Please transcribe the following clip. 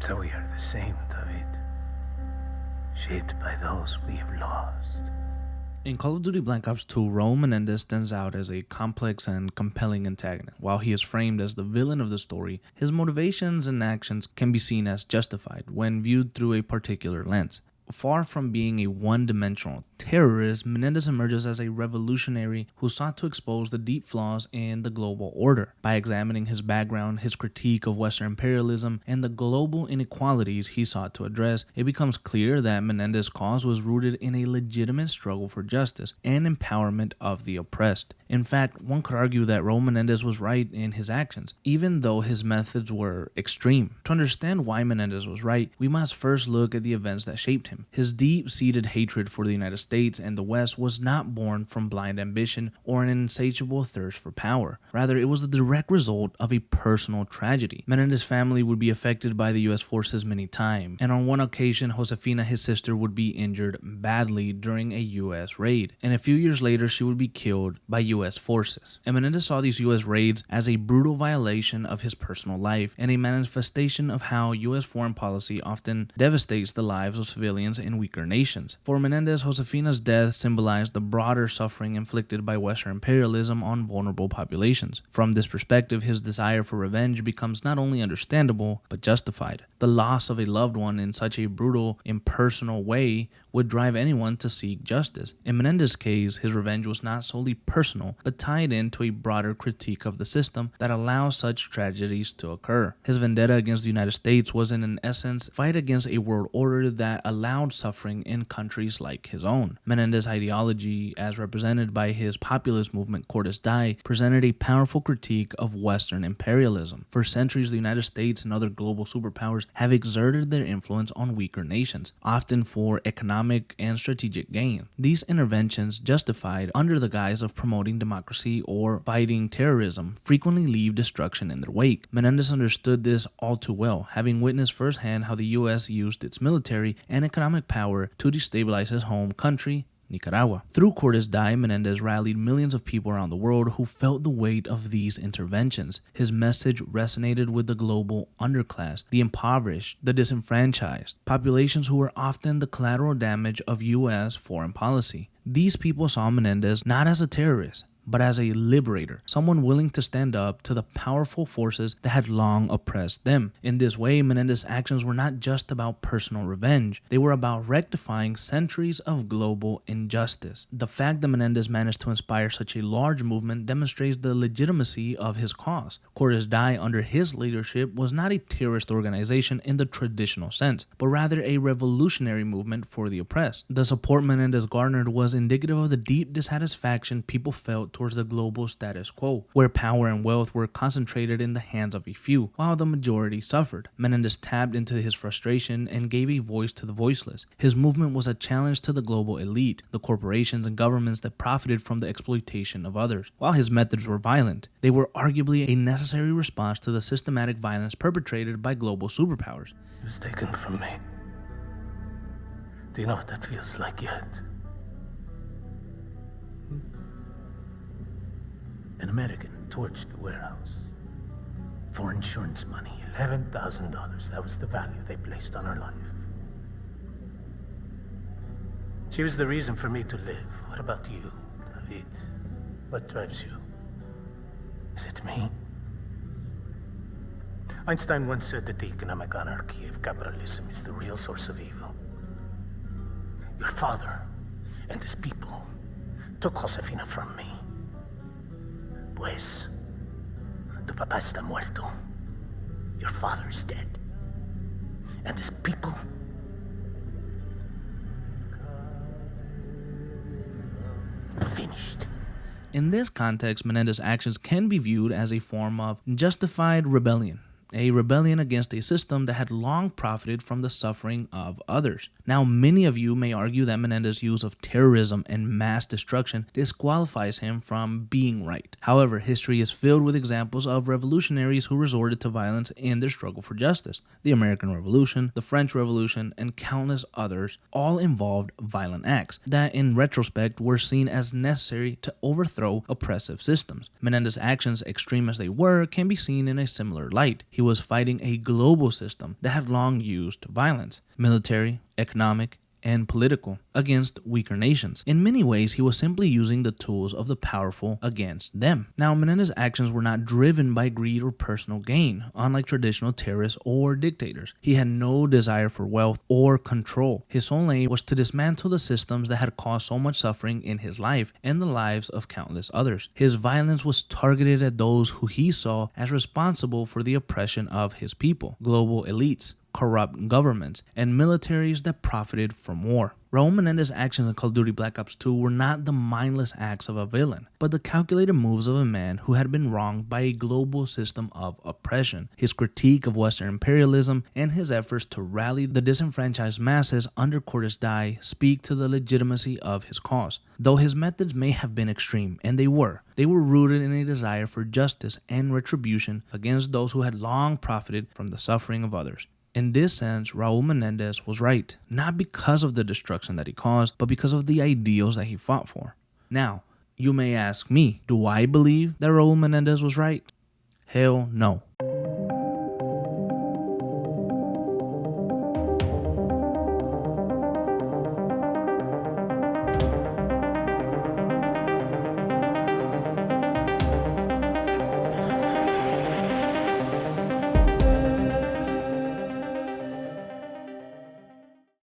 So we are the same, David. Shaped by those we have lost. In Call of Duty Black Ops 2, Raul Menendez stands out as a complex and compelling antagonist. While he is framed as the villain of the story, his motivations and actions can be seen as justified when viewed through a particular lens. Far from being a one-dimensional terrorist, Menendez emerges as a revolutionary who sought to expose the deep flaws in the global order. By examining his background, his critique of Western imperialism, and the global inequalities he sought to address, it becomes clear that Menendez's cause was rooted in a legitimate struggle for justice and empowerment of the oppressed. In fact, one could argue that Raul Menendez was right in his actions, even though his methods were extreme. To understand why Menendez was right, we must first look at the events that shaped him. His deep-seated hatred for the United States and the West was not born from blind ambition or an insatiable thirst for power. Rather, it was the direct result of a personal tragedy. Menendez's family would be affected by the U.S. forces many times, and on one occasion, Josefina, his sister, would be injured badly during a U.S. raid, and a few years later, she would be killed by U.S. forces. And Menendez saw these U.S. raids as a brutal violation of his personal life and a manifestation of how U.S. foreign policy often devastates the lives of civilians in weaker nations. For Menendez, Josefina's death symbolized the broader suffering inflicted by Western imperialism on vulnerable populations. From this perspective, his desire for revenge becomes not only understandable, but justified. The loss of a loved one in such a brutal, impersonal way would drive anyone to seek justice. In Menendez's case, his revenge was not solely personal, but tied into a broader critique of the system that allows such tragedies to occur. His vendetta against the United States was in essence a fight against a world order that allowed suffering in countries like his own. Menendez's ideology, as represented by his populist movement Cortes Die, presented a powerful critique of Western imperialism. For centuries, the United States and other global superpowers have exerted their influence on weaker nations, often for economic and strategic gain. These interventions, justified under the guise of promoting democracy or fighting terrorism, frequently leave destruction in their wake. Menendez understood this all too well, having witnessed firsthand how the U.S. used its military and economic power to destabilize his home country, Nicaragua. Through Cortes Die, Menendez rallied millions of people around the world who felt the weight of these interventions. His message resonated with the global underclass, the impoverished, the disenfranchised, populations who were often the collateral damage of U.S. foreign policy. These people saw Menendez not as a terrorist, but as a liberator, someone willing to stand up to the powerful forces that had long oppressed them. In this way, Menendez's actions were not just about personal revenge, they were about rectifying centuries of global injustice. The fact that Menendez managed to inspire such a large movement demonstrates the legitimacy of his cause. Cortes Die, under his leadership, was not a terrorist organization in the traditional sense, but rather a revolutionary movement for the oppressed. The support Menendez garnered was indicative of the deep dissatisfaction people felt towards the global status quo, where power and wealth were concentrated in the hands of a few, while the majority suffered. Menendez tapped into his frustration and gave a voice to the voiceless. His movement was a challenge to the global elite, the corporations and governments that profited from the exploitation of others. While his methods were violent, they were arguably a necessary response to the systematic violence perpetrated by global superpowers. It was taken from me. Do you know what that feels like yet? An American torched the warehouse. For insurance money, $11,000. That was the value they placed on her life. She was the reason for me to live. What about you, David? What drives you? Is it me? Einstein once said that the economic anarchy of capitalism is the real source of evil. Your father and his people took Josefina from me. Pues, tu papá está muerto. Your father is dead. And his people. Finished. In this context, Menendez's actions can be viewed as a form of justified rebellion. A rebellion against a system that had long profited from the suffering of others. Now, many of you may argue that Menendez's use of terrorism and mass destruction disqualifies him from being right. However, history is filled with examples of revolutionaries who resorted to violence in their struggle for justice. The American Revolution, the French Revolution, and countless others all involved violent acts that, in retrospect, were seen as necessary to overthrow oppressive systems. Menendez's actions, extreme as they were, can be seen in a similar light. He was fighting a global system that had long used violence, military, economic, and political, against weaker nations. In many ways, he was simply using the tools of the powerful against them. Now, Menendez's actions were not driven by greed or personal gain, unlike traditional terrorists or dictators. He had no desire for wealth or control. His sole aim was to dismantle the systems that had caused so much suffering in his life and the lives of countless others. His violence was targeted at those who he saw as responsible for the oppression of his people, global elites, corrupt governments, and militaries that profited from war. Raul Menendez's actions in Call of Duty Black Ops 2 were not the mindless acts of a villain, but the calculated moves of a man who had been wronged by a global system of oppression. His critique of Western imperialism and his efforts to rally the disenfranchised masses under Cordes Die speak to the legitimacy of his cause. Though his methods may have been extreme, and they were rooted in a desire for justice and retribution against those who had long profited from the suffering of others. In this sense, Raul Menendez was right, not because of the destruction that he caused, but because of the ideals that he fought for. Now, you may ask me, do I believe that Raul Menendez was right? Hell no.